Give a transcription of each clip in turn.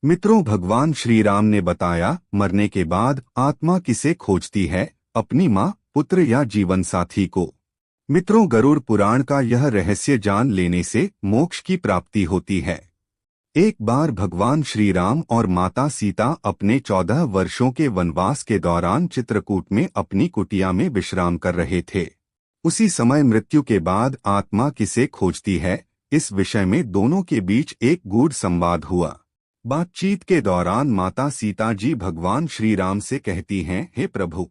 मित्रों, भगवान श्री राम ने बताया, मरने के बाद आत्मा किसे खोजती है, अपनी माँ, पुत्र या जीवन साथी को। मित्रों, गरुड़ पुराण का यह रहस्य जान लेने से मोक्ष की प्राप्ति होती है। एक बार भगवान श्री राम और माता सीता अपने 14 वर्षों के वनवास के दौरान चित्रकूट में अपनी कुटिया में विश्राम कर रहे थे। उसी समय मृत्यु के बाद आत्मा किसे खोजती है, इस विषय में दोनों के बीच एक गूढ़ संवाद हुआ। बातचीत के दौरान माता सीता जी भगवान श्री राम से कहती हैं, हे प्रभु,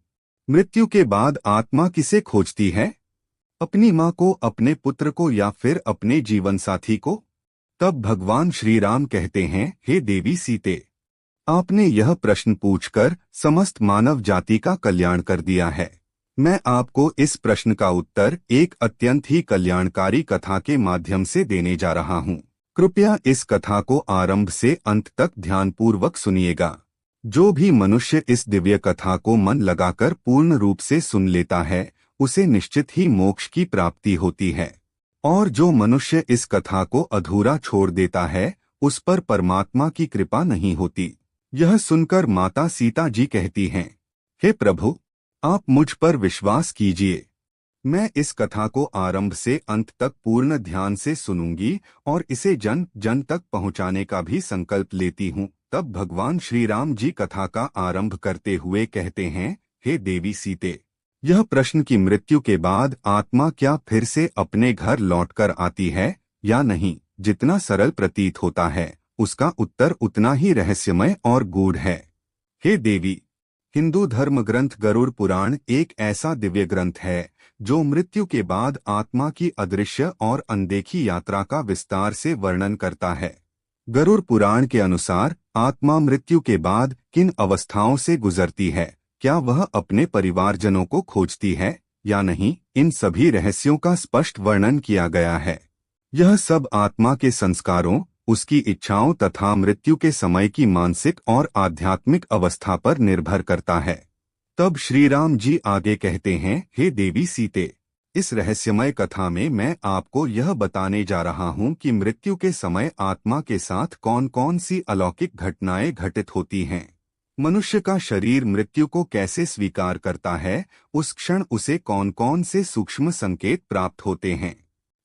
मृत्यु के बाद आत्मा किसे खोजती है, अपनी माँ को, अपने पुत्र को या फिर अपने जीवन साथी को? तब भगवान श्री राम कहते हैं, हे देवी सीते, आपने यह प्रश्न पूछकर समस्त मानव जाति का कल्याण कर दिया है। मैं आपको इस प्रश्न का उत्तर एक अत्यंत ही कल्याणकारी कथा के माध्यम से देने जा रहा हूँ। कृपया इस कथा को आरंभ से अंत तक ध्यानपूर्वक सुनिएगा। जो भी मनुष्य इस दिव्य कथा को मन लगाकर पूर्ण रूप से सुन लेता है, उसे निश्चित ही मोक्ष की प्राप्ति होती है, और जो मनुष्य इस कथा को अधूरा छोड़ देता है, उस पर परमात्मा की कृपा नहीं होती। यह सुनकर माता सीता जी कहती हैं, हे प्रभु, आप मुझ पर विश्वास कीजिए। मैं इस कथा को आरंभ से अंत तक पूर्ण ध्यान से सुनूंगी और इसे जन जन तक पहुंचाने का भी संकल्प लेती हूँ। तब भगवान श्री राम जी कथा का आरंभ करते हुए कहते हैं, हे देवी सीते, यह प्रश्न की मृत्यु के बाद आत्मा क्या फिर से अपने घर लौटकर आती है या नहीं, जितना सरल प्रतीत होता है, उसका उत्तर उतना ही रहस्यमय और गूढ़ है। हे देवी, हिंदू धर्म ग्रंथ गरुड़ पुराण एक ऐसा दिव्य ग्रंथ है जो मृत्यु के बाद आत्मा की अदृश्य और अनदेखी यात्रा का विस्तार से वर्णन करता है। गरुड़ पुराण के अनुसार आत्मा मृत्यु के बाद किन अवस्थाओं से गुजरती है, क्या वह अपने परिवारजनों को खोजती है या नहीं, इन सभी रहस्यों का स्पष्ट वर्णन किया गया है। यह सब आत्मा के संस्कारों, उसकी इच्छाओं तथा मृत्यु के समय की मानसिक और आध्यात्मिक अवस्था पर निर्भर करता है। तब श्री राम जी आगे कहते हैं, हे देवी सीते, इस रहस्यमय कथा में मैं आपको यह बताने जा रहा हूँ कि मृत्यु के समय आत्मा के साथ कौन कौन सी अलौकिक घटनाएं घटित होती हैं। मनुष्य का शरीर मृत्यु को कैसे स्वीकार करता है, उस क्षण उसे कौन कौन से सूक्ष्म संकेत प्राप्त होते हैं।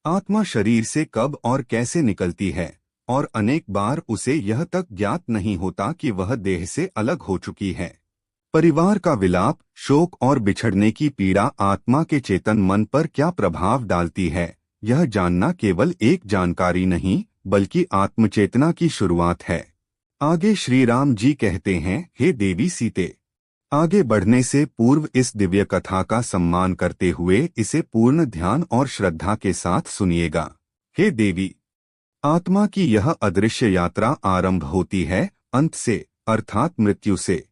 आत्मा शरीर से कब और कैसे निकलती है, और अनेक बार उसे यह तक ज्ञात नहीं होता कि वह देह से अलग हो चुकी है। परिवार का विलाप, शोक और बिछड़ने की पीड़ा आत्मा के चेतन मन पर क्या प्रभाव डालती है, यह जानना केवल एक जानकारी नहीं, बल्कि आत्मचेतना की शुरुआत है। आगे श्री राम जी कहते हैं, हे देवी सीते, आगे बढ़ने से पूर्व इस दिव्य कथा का सम्मान करते हुए इसे पूर्ण ध्यान और श्रद्धा के साथ सुनिएगा। हे देवी, आत्मा की यह अदृश्य यात्रा आरंभ होती है अंत से, अर्थात मृत्यु से।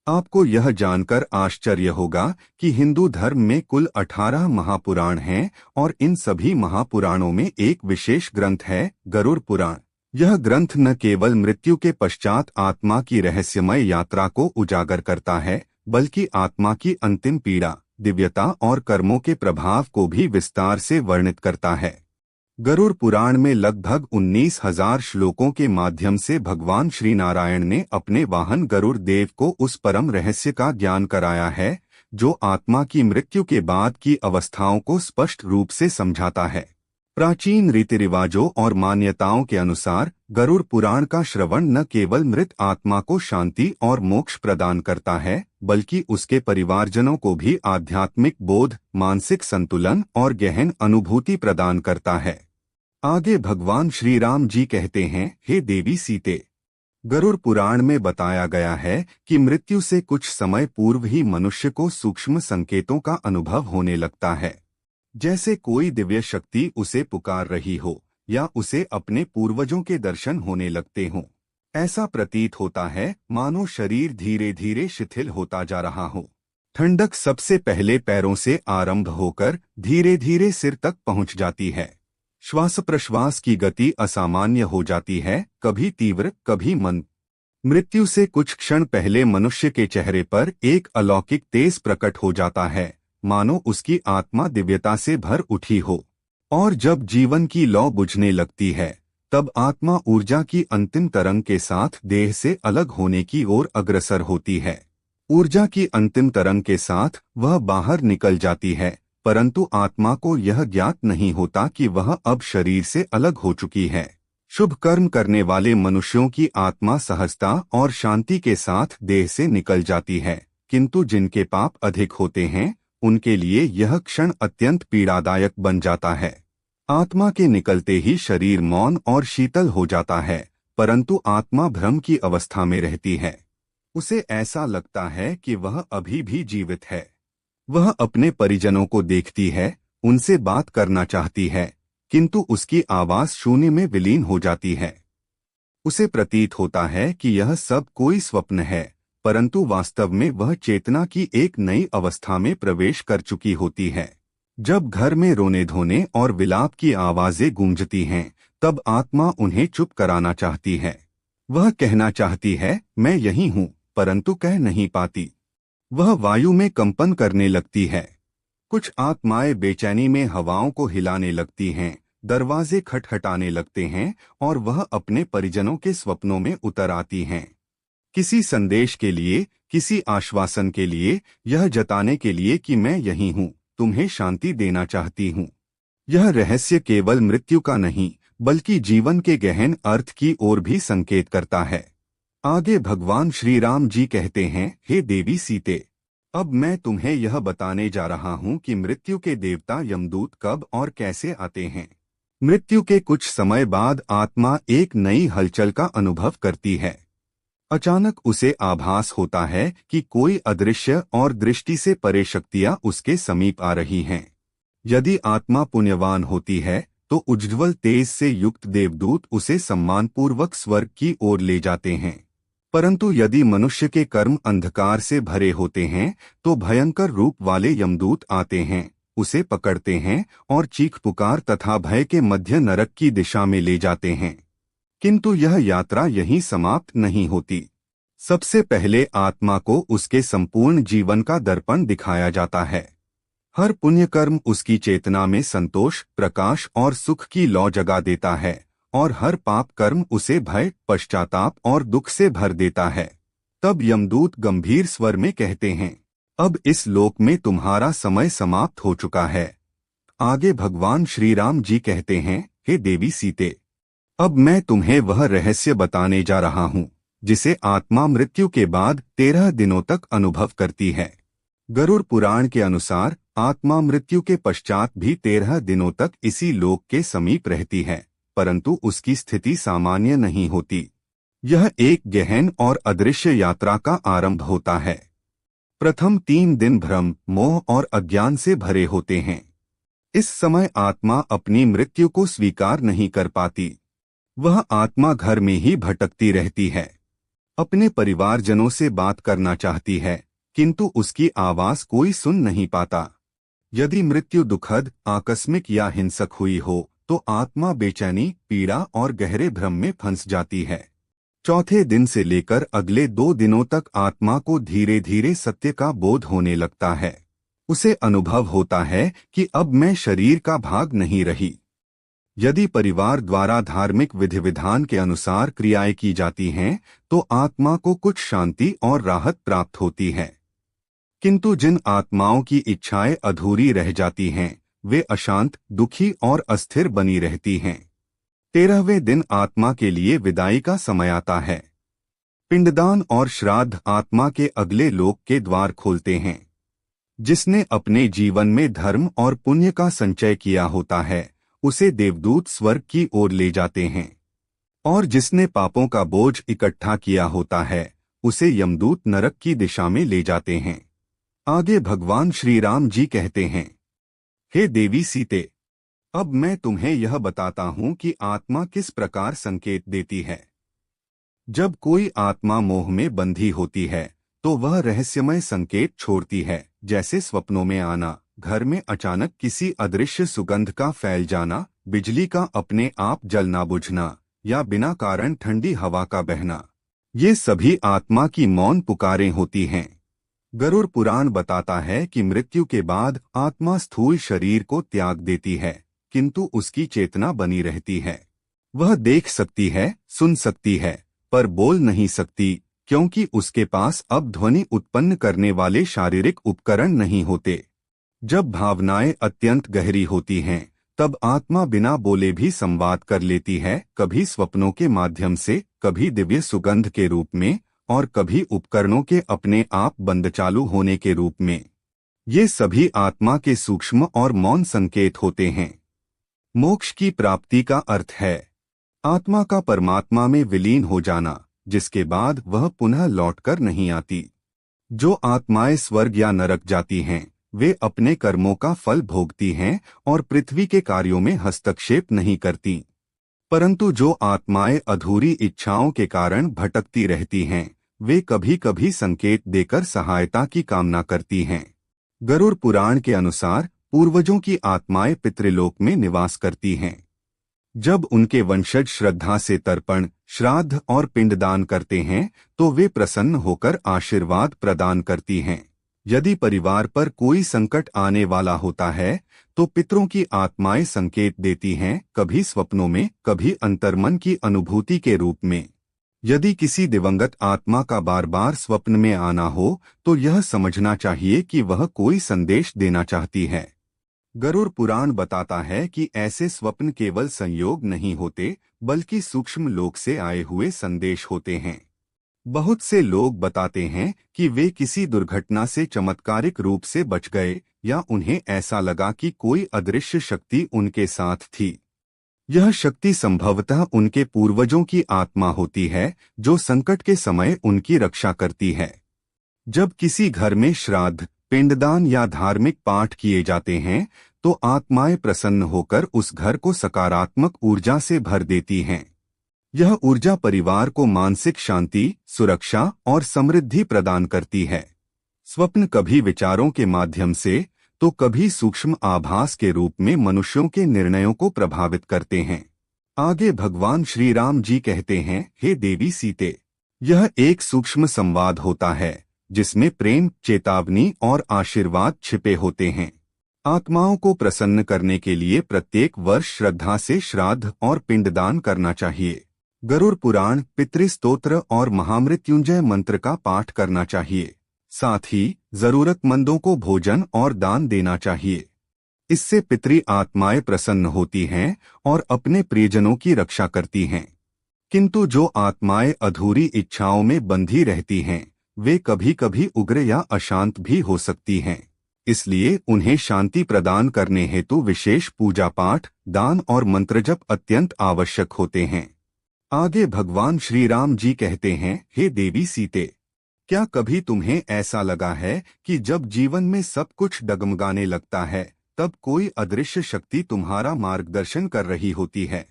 आपको यह जानकर आश्चर्य होगा कि हिंदू धर्म में कुल 18 महापुराण हैं और इन सभी महापुराणों में एक विशेष ग्रंथ है, गरुड़ पुराण। यह ग्रंथ न केवल मृत्यु के पश्चात आत्मा की रहस्यमय यात्रा को उजागर करता है, बल्कि आत्मा की अंतिम पीड़ा, दिव्यता और कर्मों के प्रभाव को भी विस्तार से वर्णित करता है। गरुड़ पुराण में लगभग 19,000 श्लोकों के माध्यम से भगवान श्री नारायण ने अपने वाहन गरुड़ देव को उस परम रहस्य का ज्ञान कराया है, जो आत्मा की मृत्यु के बाद की अवस्थाओं को स्पष्ट रूप से समझाता है। प्राचीन रीति रिवाजों और मान्यताओं के अनुसार गरुड़ पुराण का श्रवण न केवल मृत आत्मा को शांति और मोक्ष प्रदान करता है, बल्कि उसके परिवारजनों को भी आध्यात्मिक बोध, मानसिक संतुलन और गहन अनुभूति प्रदान करता है। आगे भगवान श्री राम जी कहते हैं, हे देवी सीते, गरुड़ पुराण में बताया गया है कि मृत्यु से कुछ समय पूर्व ही मनुष्य को सूक्ष्म संकेतों का अनुभव होने लगता है, जैसे कोई दिव्य शक्ति उसे पुकार रही हो या उसे अपने पूर्वजों के दर्शन होने लगते हों। ऐसा प्रतीत होता है मानो शरीर धीरे धीरे शिथिल होता जा रहा हो। ठंडक सबसे पहले पैरों से आरंभ होकर धीरे धीरे सिर तक पहुंच जाती है। श्वास प्रश्वास की गति असामान्य हो जाती है, कभी तीव्र, कभी मंद। मृत्यु से कुछ क्षण पहले मनुष्य के चेहरे पर एक अलौकिक तेज प्रकट हो जाता है, मानो उसकी आत्मा दिव्यता से भर उठी हो। और जब जीवन की लौ बुझने लगती है, तब आत्मा ऊर्जा की अंतिम तरंग के साथ देह से अलग होने की ओर अग्रसर होती है। ऊर्जा की अंतिम तरंग के साथ वह बाहर निकल जाती है, परंतु आत्मा को यह ज्ञात नहीं होता कि वह अब शरीर से अलग हो चुकी है। शुभ कर्म करने वाले मनुष्यों की आत्मा सहजता और शांति के साथ देह से निकल जाती है, किंतु जिनके पाप अधिक होते हैं उनके लिए यह क्षण अत्यंत पीड़ादायक बन जाता है। आत्मा के निकलते ही शरीर मौन और शीतल हो जाता है, परंतु आत्मा भ्रम की अवस्था में रहती है। उसे ऐसा लगता है कि वह अभी भी जीवित है। वह अपने परिजनों को देखती है, उनसे बात करना चाहती है, किंतु उसकी आवाज शून्य में विलीन हो जाती है। उसे प्रतीत होता है कि यह सब कोई स्वप्न है, परंतु वास्तव में वह चेतना की एक नई अवस्था में प्रवेश कर चुकी होती है। जब घर में रोने धोने और विलाप की आवाजें गूंजती हैं, तब आत्मा उन्हें चुप कराना चाहती है। वह कहना चाहती है, मैं यही हूँ, परंतु कह नहीं पाती। वह वायु में कंपन करने लगती है। कुछ आत्माएं बेचैनी में हवाओं को हिलाने लगती हैं, दरवाजे खटखटाने लगते हैं और वह अपने परिजनों के स्वप्नों में उतर आती हैं। किसी संदेश के लिए, किसी आश्वासन के लिए, यह जताने के लिए कि मैं यही हूँ, तुम्हें शांति देना चाहती हूँ। यह रहस्य केवल मृत्यु का नहीं, बल्कि जीवन के गहन अर्थ की ओर भी संकेत करता है। आगे भगवान श्री राम जी कहते हैं, हे देवी सीते, अब मैं तुम्हें यह बताने जा रहा हूँ कि मृत्यु के देवता यमदूत कब और कैसे आते हैं। मृत्यु के कुछ समय बाद आत्मा एक नई हलचल का अनुभव करती है। अचानक उसे आभास होता है कि कोई अदृश्य और दृष्टि से परे शक्तियां उसके समीप आ रही हैं। यदि आत्मा पुण्यवान होती है तो उज्ज्वल तेज से युक्त देवदूत उसे सम्मानपूर्वक स्वर्ग की ओर ले जाते हैं, परंतु यदि मनुष्य के कर्म अंधकार से भरे होते हैं तो भयंकर रूप वाले यमदूत आते हैं, उसे पकड़ते हैं और चीख पुकार तथा भय के मध्य नरक की दिशा में ले जाते हैं। किंतु यह यात्रा यहीं समाप्त नहीं होती। सबसे पहले आत्मा को उसके संपूर्ण जीवन का दर्पण दिखाया जाता है। हर पुण्य कर्म उसकी चेतना में संतोष, प्रकाश और सुख की लौ जगा देता है, और हर पाप कर्म उसे भय, पश्चाताप और दुख से भर देता है। तब यमदूत गंभीर स्वर में कहते हैं, अब इस लोक में तुम्हारा समय समाप्त हो चुका है। आगे भगवान श्री राम जी कहते हैं, हे देवी सीते, अब मैं तुम्हें वह रहस्य बताने जा रहा हूँ जिसे आत्मा मृत्यु के बाद 13 दिनों तक अनुभव करती है। गरुड़ पुराण के अनुसार आत्मा मृत्यु के पश्चात भी 13 दिनों तक इसी लोक के समीप रहती है, परंतु उसकी स्थिति सामान्य नहीं होती। यह एक गहन और अदृश्य यात्रा का आरंभ होता है। प्रथम 3 दिन भ्रम, मोह और अज्ञान से भरे होते हैं। इस समय आत्मा अपनी मृत्यु को स्वीकार नहीं कर पाती। वह आत्मा घर में ही भटकती रहती है। अपने परिवारजनों से बात करना चाहती है, किंतु उसकी आवाज कोई सुन नहीं पाता। यदि मृत्यु दुखद, आकस्मिक या हिंसक हुई हो तो आत्मा बेचैनी, पीड़ा और गहरे भ्रम में फंस जाती है। चौथे दिन से लेकर अगले 2 दिनों तक आत्मा को धीरे धीरे सत्य का बोध होने लगता है। उसे अनुभव होता है कि अब मैं शरीर का भाग नहीं रही। यदि परिवार द्वारा धार्मिक विधि विधान के अनुसार क्रियाएं की जाती हैं तो आत्मा को कुछ शांति और राहत प्राप्त होती है, किंतु जिन आत्माओं की इच्छाएं अधूरी रह जाती हैं वे अशांत, दुखी और अस्थिर बनी रहती हैं। 13वें दिन आत्मा के लिए विदाई का समय आता है। पिंडदान और श्राद्ध आत्मा के अगले लोक के द्वार खोलते हैं। जिसने अपने जीवन में धर्म और पुण्य का संचय किया होता है उसे देवदूत स्वर्ग की ओर ले जाते हैं, और जिसने पापों का बोझ इकट्ठा किया होता है उसे यमदूत नरक की दिशा में ले जाते हैं। आगे भगवान श्री राम जी कहते हैं, हे देवी सीते, अब मैं तुम्हें यह बताता हूँ कि आत्मा किस प्रकार संकेत देती है। जब कोई आत्मा मोह में बंधी होती है तो वह रहस्यमय संकेत छोड़ती है, जैसे स्वप्नों में आना, घर में अचानक किसी अदृश्य सुगंध का फैल जाना, बिजली का अपने आप जलना बुझना या बिना कारण ठंडी हवा का बहना। ये सभी आत्मा की मौन पुकारें होती हैं। गरुड़ पुराण बताता है कि मृत्यु के बाद आत्मा स्थूल शरीर को त्याग देती है, किंतु उसकी चेतना बनी रहती है। वह देख सकती है, सुन सकती है, पर बोल नहीं सकती, क्योंकि उसके पास अब ध्वनि उत्पन्न करने वाले शारीरिक उपकरण नहीं होते। जब भावनाएं अत्यंत गहरी होती हैं, तब आत्मा बिना बोले भी संवाद कर लेती है, कभी स्वप्नों के माध्यम से, कभी दिव्य सुगंध के रूप में, और कभी उपकरणों के अपने आप बंद चालू होने के रूप में। ये सभी आत्मा के सूक्ष्म और मौन संकेत होते हैं। मोक्ष की प्राप्ति का अर्थ है आत्मा का परमात्मा में विलीन हो जाना, जिसके बाद वह पुनः लौटकर नहीं आती। जो आत्माएं स्वर्ग या नरक जाती हैं, वे अपने कर्मों का फल भोगती हैं और पृथ्वी के कार्यों में हस्तक्षेप नहीं करती। परंतु जो आत्माएं अधूरी इच्छाओं के कारण भटकती रहती हैं, वे कभी कभी संकेत देकर सहायता की कामना करती हैं। गरुड़ पुराण के अनुसार पूर्वजों की आत्माएं पितृलोक में निवास करती हैं। जब उनके वंशज श्रद्धा से तर्पण, श्राद्ध और पिंडदान करते हैं, तो वे प्रसन्न होकर आशीर्वाद प्रदान करती हैं। यदि परिवार पर कोई संकट आने वाला होता है, तो पितरों की आत्माएं संकेत देती हैं, कभी स्वप्नों में, कभी अंतर्मन की अनुभूति के रूप में। यदि किसी दिवंगत आत्मा का बार बार स्वप्न में आना हो, तो यह समझना चाहिए कि वह कोई संदेश देना चाहती है। गरुड़ पुराण बताता है कि ऐसे स्वप्न केवल संयोग नहीं होते, बल्कि सूक्ष्म लोक से आए हुए संदेश होते हैं। बहुत से लोग बताते हैं कि वे किसी दुर्घटना से चमत्कारिक रूप से बच गए, या उन्हें ऐसा लगा कि कोई अदृश्य शक्ति उनके साथ थी। यह शक्ति संभवतः उनके पूर्वजों की आत्मा होती है, जो संकट के समय उनकी रक्षा करती है। जब किसी घर में श्राद्ध, पिंडदान या धार्मिक पाठ किए जाते हैं, तो आत्माएं प्रसन्न होकर उस घर को सकारात्मक ऊर्जा से भर देती हैं। यह ऊर्जा परिवार को मानसिक शांति, सुरक्षा और समृद्धि प्रदान करती है। स्वप्न कभी विचारों के माध्यम से, तो कभी सूक्ष्म आभास के रूप में मनुष्यों के निर्णयों को प्रभावित करते हैं। आगे भगवान श्री राम जी कहते हैं, हे देवी सीते, यह एक सूक्ष्म संवाद होता है, जिसमें प्रेम, चेतावनी और आशीर्वाद छिपे होते हैं। आत्माओं को प्रसन्न करने के लिए प्रत्येक वर्ष श्रद्धा से श्राद्ध और पिंडदान करना चाहिए। गरुड़ पुराण, पितृस्तोत्र और महामृत्युंजय मंत्र का पाठ करना चाहिए। साथ ही जरूरतमंदों को भोजन और दान देना चाहिए। इससे पितृ आत्माएं प्रसन्न होती हैं और अपने प्रियजनों की रक्षा करती हैं। किंतु जो आत्माएं अधूरी इच्छाओं में बंधी रहती हैं, वे कभी कभी उग्र या अशांत भी हो सकती हैं। इसलिए उन्हें शांति प्रदान करने हेतु विशेष पूजा पाठ, दान और मंत्रजप अत्यंत आवश्यक होते हैं। आगे भगवान श्री राम जी कहते हैं, हे देवी सीते, क्या कभी तुम्हें ऐसा लगा है कि जब जीवन में सब कुछ डगमगाने लगता है, तब कोई अदृश्य शक्ति तुम्हारा मार्गदर्शन कर रही होती है?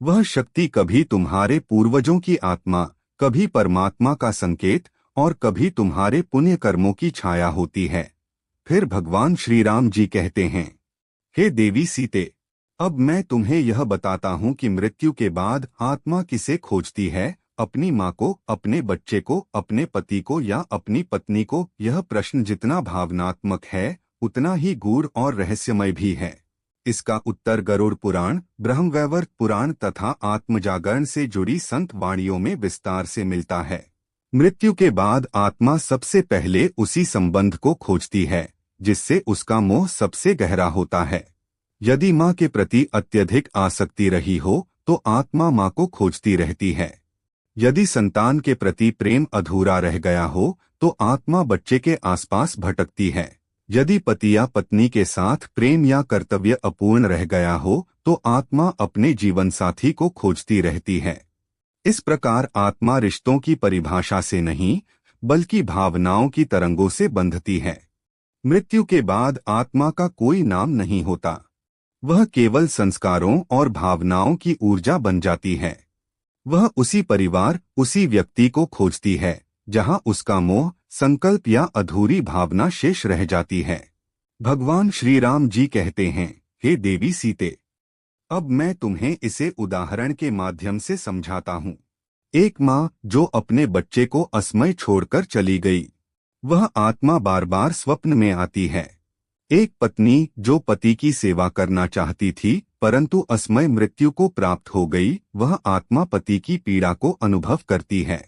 वह शक्ति कभी तुम्हारे पूर्वजों की आत्मा, कभी परमात्मा का संकेत और कभी तुम्हारे पुण्य कर्मों की छाया होती है। फिर भगवान श्री राम जी कहते हैं, हे देवी सीते, अब मैं तुम्हें यह बताता हूँ कि मृत्यु के बाद आत्मा किसे खोजती है, अपनी माँ को, अपने बच्चे को, अपने पति को या अपनी पत्नी को। यह प्रश्न जितना भावनात्मक है, उतना ही गूढ़ और रहस्यमय भी है। इसका उत्तर गरुड़ पुराण, ब्रह्मवैवर्त पुराण तथा आत्मजागरण से जुड़ी संत वाणियों में विस्तार से मिलता है। मृत्यु के बाद आत्मा सबसे पहले उसी संबंध को खोजती है जिससे उसका मोह सबसे गहरा होता है। यदि माँ के प्रति अत्यधिक आसक्ति रही हो, तो आत्मा माँ को खोजती रहती है। यदि संतान के प्रति प्रेम अधूरा रह गया हो, तो आत्मा बच्चे के आसपास भटकती है। यदि पति या पत्नी के साथ प्रेम या कर्तव्य अपूर्ण रह गया हो, तो आत्मा अपने जीवन साथी को खोजती रहती है। इस प्रकार आत्मा रिश्तों की परिभाषा से नहीं, बल्कि भावनाओं की तरंगों से बंधती है। मृत्यु के बाद आत्मा का कोई नाम नहीं होता। वह केवल संस्कारों और भावनाओं की ऊर्जा बन जाती है। वह उसी परिवार, उसी व्यक्ति को खोजती है जहां उसका मोह, संकल्प या अधूरी भावना शेष रह जाती है। भगवान श्री राम जी कहते हैं, हे देवी सीते, अब मैं तुम्हें इसे उदाहरण के माध्यम से समझाता हूँ। एक माँ जो अपने बच्चे को असमय छोड़कर चली गई, वह आत्मा बार बार स्वप्न में आती है। एक पत्नी जो पति की सेवा करना चाहती थी परंतु असमय मृत्यु को प्राप्त हो गई, वह आत्मा पति की पीड़ा को अनुभव करती है।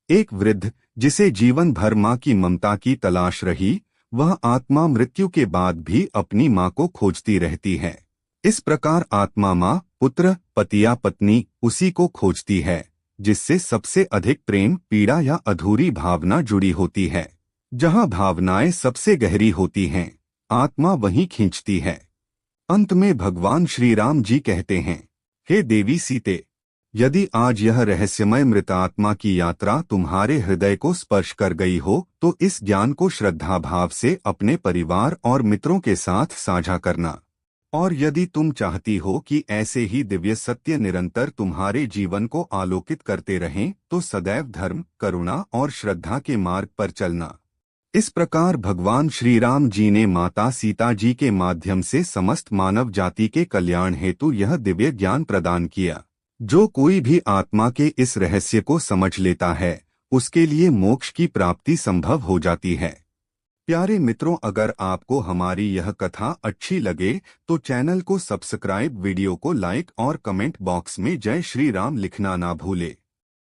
एक वृद्ध जिसे जीवन भर माँ की ममता की तलाश रही, वह आत्मा मृत्यु के बाद भी अपनी माँ को खोजती रहती है। इस प्रकार आत्मा माँ, पुत्र, पति या पत्नी उसी को खोजती है जिससे सबसे अधिक प्रेम, पीड़ा या अधूरी भावना जुड़ी होती है। जहाँ भावनाएं सबसे गहरी होती हैं, आत्मा वहीं खींचती है। अंत में भगवान श्री राम जी कहते हैं, हे देवी सीते, यदि आज यह रहस्यमय मृतात्मा की यात्रा तुम्हारे हृदय को स्पर्श कर गई हो तो इस ज्ञान को श्रद्धा भाव से अपने परिवार और मित्रों के साथ साझा करना। और यदि तुम चाहती हो कि ऐसे ही दिव्य सत्य निरंतर तुम्हारे जीवन को आलोकित करते रहें तो सदैव धर्म, करुणा और श्रद्धा के मार्ग पर चलना। इस प्रकार भगवान श्री राम जी ने माता सीता जी के माध्यम से समस्त मानव जाति के कल्याण हेतु यह दिव्य ज्ञान प्रदान किया। जो कोई भी आत्मा के इस रहस्य को समझ लेता है, उसके लिए मोक्ष की प्राप्ति संभव हो जाती है। प्यारे मित्रों, अगर आपको हमारी यह कथा अच्छी लगे तो चैनल को सब्सक्राइब, वीडियो को लाइक और कमेंट बॉक्स में जय श्री राम लिखना ना भूले।